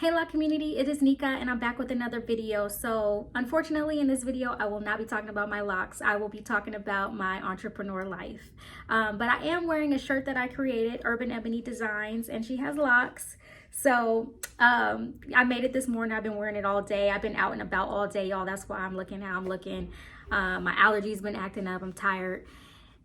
Hey Loc Community, it is Nika and I'm back with another video. So unfortunately in this video, I will not be talking about my locks. I will be talking about my entrepreneur life. But I am wearing a shirt that I created, Urban Ebony Designs, and she has locks. So I made it this morning. I've been wearing it all day. I've been out and about all day, y'all. That's why I'm looking how I'm looking. My allergies been acting up. I'm tired.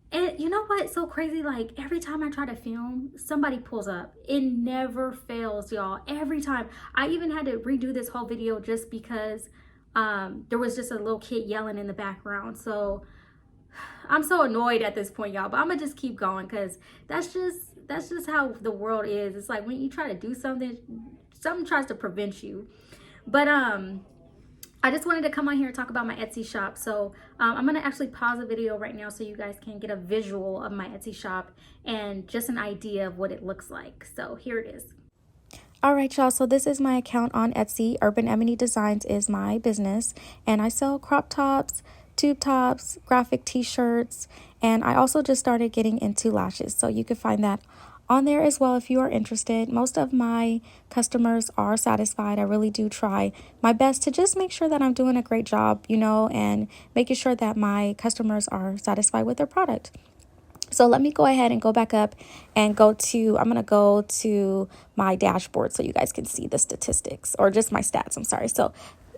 And you know what's so crazy? Like every time I try to film, somebody pulls up. It never fails, y'all. Every time. I even had to redo this whole video just because there was just a little kid yelling in the background. So I'm so annoyed at this point, y'all. But I'm gonna just keep going because that's just how the world is. It's like when you try to do something, something tries to prevent you. But I just wanted to come on here and talk about my Etsy shop. So I'm going to actually pause the video right now so you guys can get a visual of my Etsy shop and just an idea of what it looks like. So here it is. All right, y'all. So this is my account on Etsy. Urban Ebony Designs is my business, and I sell crop tops, tube tops, graphic t-shirts, and I also just started getting into lashes. So you can find that on there as well if you are interested. Most of my customers are satisfied. I really do try my best to just make sure that I'm doing a great job, and making sure that my customers are satisfied with their product. So let me go ahead and go back up and I'm going to go to my dashboard so you guys can see the statistics, or just my stats. I'm sorry. So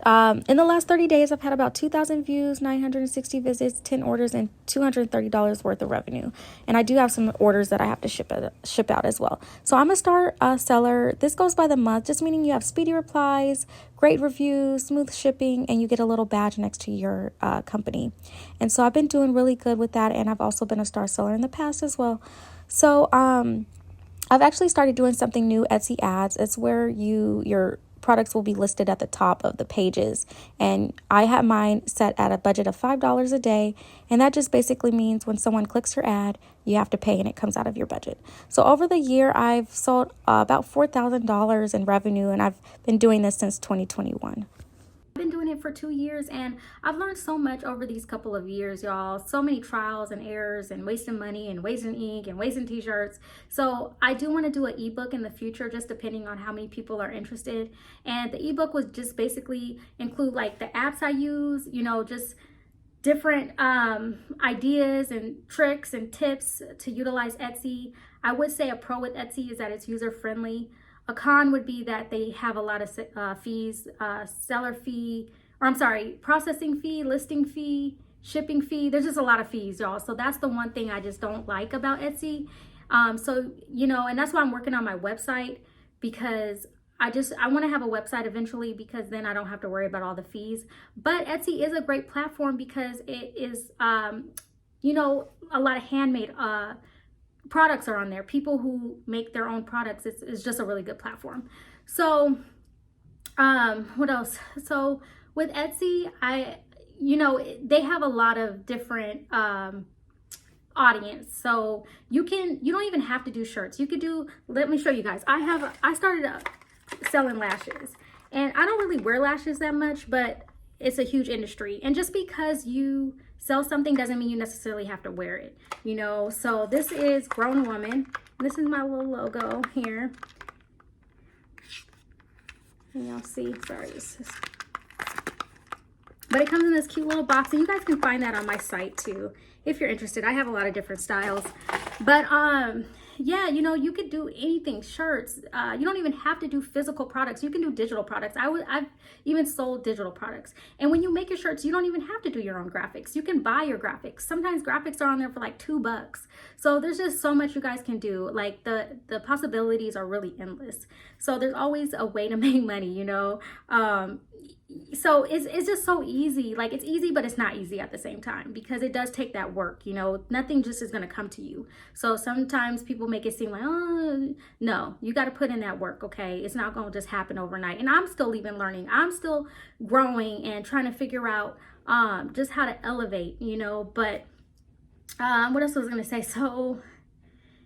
in the last 30 days, I've had about 2,000 views, 960 visits, 10 orders, and $230 worth of revenue. And I do have some orders that I have to ship out as well. So I'm a star seller. This goes by the month, just meaning you have speedy replies, great reviews, smooth shipping, and you get a little badge next to your company. And so I've been doing really good with that. And I've also been a star seller in the past as well. So I've actually started doing something new, Etsy ads. It's where your products will be listed at the top of the pages, and I have mine set at a budget of $5 a day, and that just basically means when someone clicks your ad, you have to pay and it comes out of your budget. So over the year, I've sold about $4,000 in revenue, and I've been doing this since 2021. Been doing it for 2 years, and I've learned so much over these couple of years, y'all. So many trials and errors, and wasting money and wasting ink and wasting t-shirts. So I do want to do an ebook in the future, just depending on how many people are interested. And the ebook would just basically include like the apps I use, just different ideas and tricks and tips to utilize Etsy. I would say a pro with Etsy is that it's user friendly. A con would be that they have a lot of fees, seller fee, processing fee, listing fee, shipping fee. There's just a lot of fees, y'all. So that's the one thing I just don't like about Etsy. And that's why I'm working on my website, because I want to have a website eventually, because then I don't have to worry about all the fees. But Etsy is a great platform because it is, a lot of handmade products are on there. People who make their own products. It's just a really good platform. So what else? So with Etsy, they have a lot of different audience. So you don't even have to do shirts. You could do, let me show you guys. I started selling lashes, and I don't really wear lashes that much, but it's a huge industry. And just because you sell something doesn't mean you necessarily have to wear it, So this is Grown Woman. This is my little logo here. And y'all see, sorry, but it comes in this cute little box, and you guys can find that on my site too if you're interested. I have a lot of different styles, but yeah, you could do anything, shirts. You don't even have to do physical products. You can do digital products. I've even sold digital products. And when you make your shirts, you don't even have to do your own graphics. You can buy your graphics. Sometimes graphics are on there for like $2. So there's just so much you guys can do. Like the possibilities are really endless. So there's always a way to make money, So it's just so easy. Like it's easy, but it's not easy at the same time, because it does take that work. Nothing just is going to come to you. So sometimes people make it seem like, oh no, you got to put in that work. Okay, it's not going to just happen overnight. And I'm still even learning. I'm still growing and trying to figure out just how to elevate, but what else was I going to say? So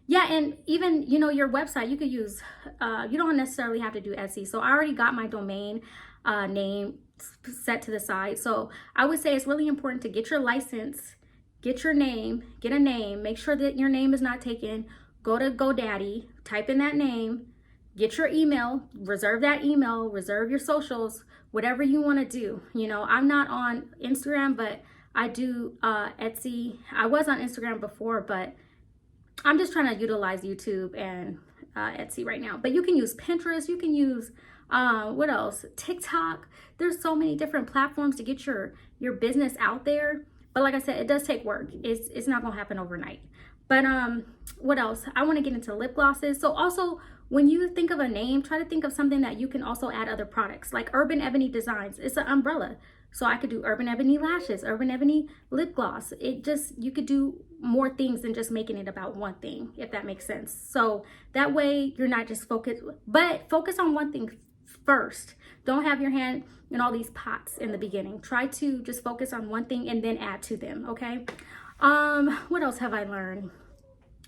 yeah, and even, your website, you could use, you don't necessarily have to do Etsy. So I already got my domain name set to the side. So I would say it's really important to get your license, get your name, get a name, make sure that your name is not taken. Go to GoDaddy, type in that name, get your email, reserve that email, reserve your socials, whatever you want to do. You know, I'm not on Instagram, but I do Etsy. I was on Instagram before, but I'm just trying to utilize YouTube and Etsy right now. But you can use Pinterest, you can use what else? TikTok. There's so many different platforms to get your business out there. But like I said, it does take work. It's not gonna happen overnight. But what else? I want to get into lip glosses. So also, when you think of a name, try to think of something that you can also add other products, like Urban Ebony Designs. It's an umbrella. So I could do Urban Ebony lashes, Urban Ebony lip gloss. It just, you could do more things than just making it about one thing, if that makes sense. So that way you're not just focused, but focus on one thing first. Don't have your hand in all these pots in the beginning. Try to just focus on one thing and then add to them, okay? What else have I learned?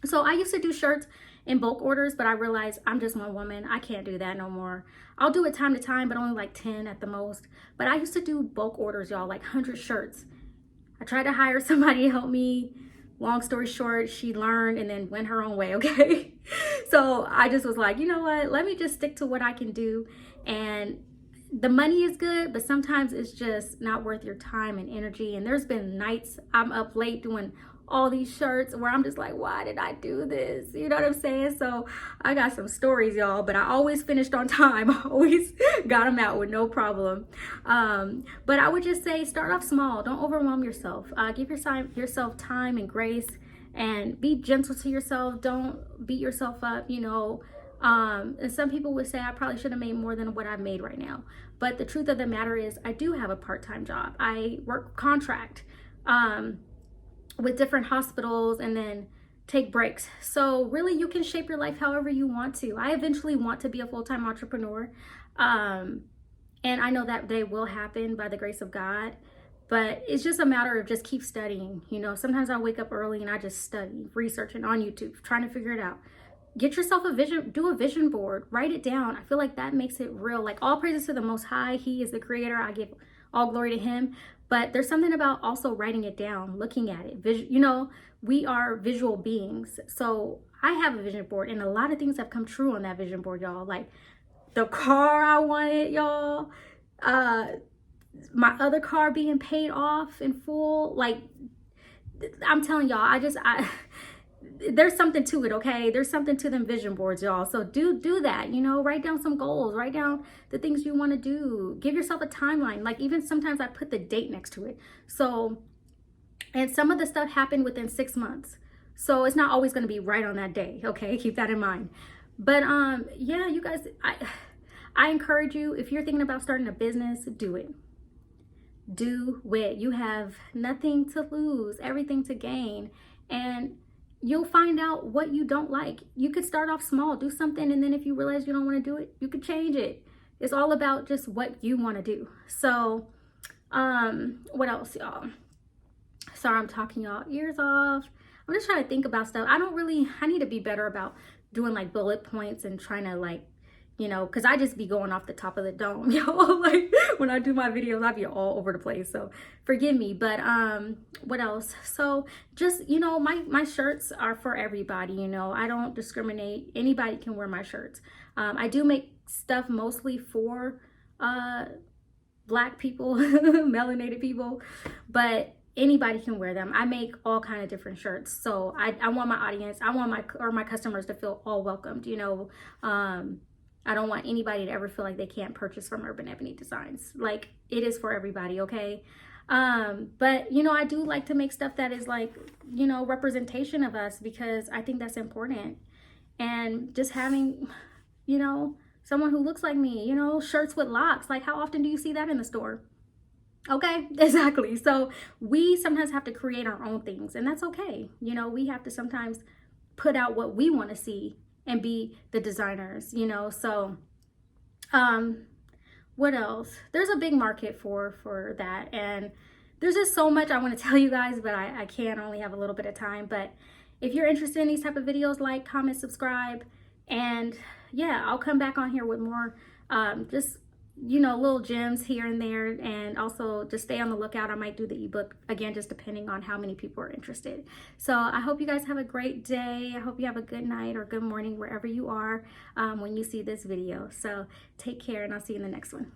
So I used to do shirts in bulk orders, but I realized I'm just one woman. I can't do that no more. I'll do it time to time, but only like 10 at the most. But I used to do bulk orders, y'all, like 100 shirts. I tried to hire somebody to help me. Long story short, she learned and then went her own way, okay? So I just was like, you know what? Let me just stick to what I can do. And the money is good, but sometimes it's just not worth your time and energy. And there's been nights I'm up late doing all these shirts where I'm just like, why did I do this? You know what I'm saying? So I got some stories, y'all, but I always finished on time. I always got them out with no problem. But I would just say, start off small. Don't overwhelm yourself. Give yourself time and grace, and be gentle to yourself. Don't beat yourself up, you know. And some people would say I probably should have made more than what I've made right now. But the truth of the matter is, I do have a part-time job. I work contract with different hospitals and then take breaks. So really, you can shape your life however you want to. I eventually want to be a full-time entrepreneur. And I know that day will happen by the grace of God. But it's just a matter of just keep studying. You know, sometimes I wake up early and I just study, researching on YouTube, trying to figure it out. Get yourself a vision, do a vision board, write it down. I feel like that makes it real. Like, all praises to the Most High. He is the creator. I give all glory to him. But there's something about also writing it down, looking at it. You know, we are visual beings. So I have a vision board, and a lot of things have come true on that vision board, y'all. Like the car I wanted, y'all. My other car being paid off in full. Like, I'm telling y'all, there's something to it, okay? There's something to them vision boards, y'all. So do that, you know, write down some goals, write down the things you want to do. Give yourself a timeline. Like, even sometimes I put the date next to it. So, and some of the stuff happened within 6 months. So it's not always going to be right on that day, okay? Keep that in mind. But yeah, you guys, I encourage you, if you're thinking about starting a business, do it. Do it. You have nothing to lose, everything to gain. And you'll find out what you don't like. You could start off small, do something, and then if you realize you don't want to do it, you could change it. It's all about just what you want to do. So, what else, y'all? Sorry, I'm talking y'all ears off. I'm just trying to think about stuff. I need to be better about doing like bullet points and trying to, like, you know, because I just be going off the top of the dome, y'all. Like, when I do my videos, I be all over the place. So forgive me. But what else? So just, you know, my shirts are for everybody. You know, I don't discriminate. Anybody can wear my shirts. I do make stuff mostly for Black people, melanated people, but anybody can wear them. I make all kind of different shirts. So I want my audience, I want my customers to feel all welcomed, you know. I don't want anybody to ever feel like they can't purchase from Urban Ebony Designs. Like, it is for everybody, okay? But, you know, I do like to make stuff that is, like, you know, representation of us, because I think that's important. And just having, you know, someone who looks like me, you know, shirts with locks. Like, how often do you see that in the store? Okay, exactly. So we sometimes have to create our own things, and that's okay. You know, we have to sometimes put out what we want to see and be the designers, you know. So what else? There's a big market for that, and there's just so much I want to tell you guys, but I can't, only have a little bit of time. But if you're interested in these type of videos, like, comment, subscribe, and yeah, I'll come back on here with more just you know, little gems here and there. And also just stay on the lookout. I might do the ebook again, just depending on how many people are interested. So I hope you guys have a great day. I hope you have a good night or good morning wherever you are when you see this video. So take care, and I'll see you in the next one.